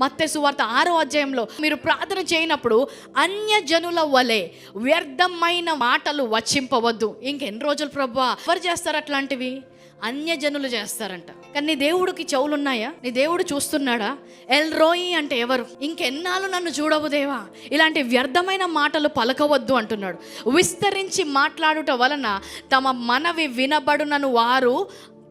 మత్తయి సువార్త 6వ అధ్యాయంలో మీరు ప్రార్థన చేయనప్పుడు అన్యజనుల వలె వ్యర్థమైన మాటలు వచింపవద్దు. ఇంకెన్ని రోజులు ప్రభువా? ఎవరు చేస్తారు అట్లాంటివి? అన్యజనులు చేస్తారంట. కానీ నీ దేవుడికి చెవులున్నాయా? నీ దేవుడు చూస్తున్నాడా? ఎల్ రోయి అంటే ఎవరు? ఇంకెన్నాళ్ళు నన్ను చూడవు దేవా, ఇలాంటి వ్యర్థమైన మాటలు పలకవద్దు అంటున్నాడు. విస్తరించి మాట్లాడుట వలన తమ మనవి వినబడునను వారు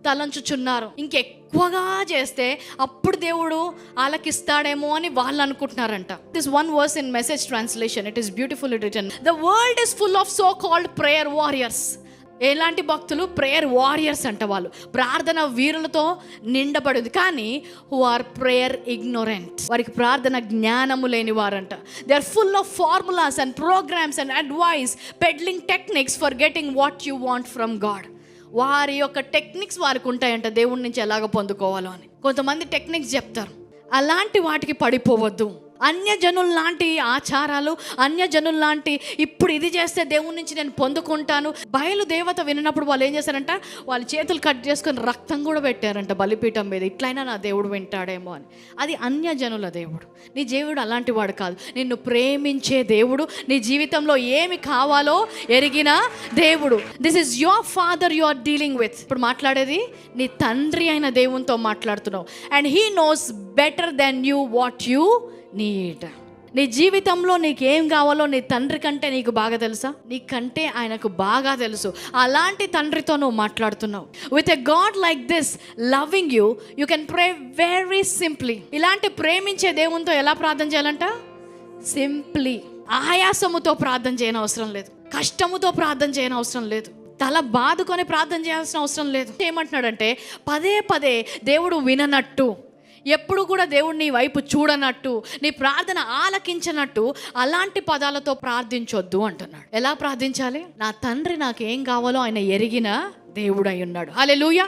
తలంచుచున్నారు. ఇంకెక్కువగా చేస్తే అప్పుడు దేవుడు ఆలకిస్తాడేమో అని వాళ్ళు అనుకుంటున్నారంట. This one verse in message translation, it is beautifully written. The world is full of so called prayer warriors. ఎలాంటి భక్తులు? ప్రేయర్ వారియర్స్ అంట. వాళ్ళు ప్రార్థన వీరులతో నిండబడింది. కానీ హూ ఆర్ ప్రేయర్ ఇగ్నోరెంట్, వారికి ప్రార్థన జ్ఞానము లేని వారంట. They are full of formulas and programmes and advice, peddling techniques for getting what you want from God. వారి యొక్క టెక్నిక్స్ వారికి ఉంటాయంట, దేవుడి నుంచి ఎలాగ పొందుకోవాలో అని. కొంతమంది టెక్నిక్స్ చెప్తారు, అలాంటి వాటికి పడిపోవద్దు. అన్యజనుల లాంటి ఆచారాలు, అన్యజనుల లాంటి ఇప్పుడు ఇది చేస్తే దేవుడి నుంచి నేను పొందుకుంటాను. బయలుదేవత విన్నప్పుడు వాళ్ళు ఏం చేశారంట, వాళ్ళ చేతులు కట్ చేసుకొని రక్తం కూడా పెట్టారంట బలిపీఠం మీద, ఇట్లయినా నా దేవుడు వింటాడేమో అని. అది అన్యజనుల దేవుడు. నీ దేవుడు అలాంటి వాడు కాదు. నిన్ను ప్రేమించే దేవుడు, నీ జీవితంలో ఏమి కావాలో ఎరిగిన దేవుడు. This is your father you are dealing with. ఇప్పుడు మాట్లాడేది నీ తండ్రి అయిన దేవునితో మాట్లాడుతున్నావు. And he knows better then you what you need. నీ జీవితంలో నీకేం కావాలో నీ తండ్రి కంటే నీకు బాగా తెలుసా? నీకంటే ఆయనకు బాగా తెలుసు. అలాంటి తండ్రితో నువ్వు మాట్లాడుతున్నావు. With a God like this loving you, you can pray very simply. ఇలాంటి ప్రేమించే దేవునితో ఎలా ప్రార్థన చేయాలంట? సింప్లీ. ఆయాసముతో ప్రార్థన చేయని అవసరం లేదు, కష్టముతో ప్రార్థన చేయని అవసరం లేదు, తల బాదుకొని ప్రార్థన చేయాల్సిన అవసరం లేదు. ఏమంటున్నాడంటే పదే పదే దేవుడు విననట్టు, ఎప్పుడు కూడా దేవుడు నీ వైపు చూడనట్టు, నీ ప్రార్థన ఆలకించనట్టు అలాంటి పదాలతో ప్రార్థించొద్దు అంటున్నాడు. ఎలా ప్రార్థించాలి? నా తండ్రి నాకేం కావాలో ఆయన ఎరిగిన దేవుడై ఉన్నాడు. హల్లెలూయా.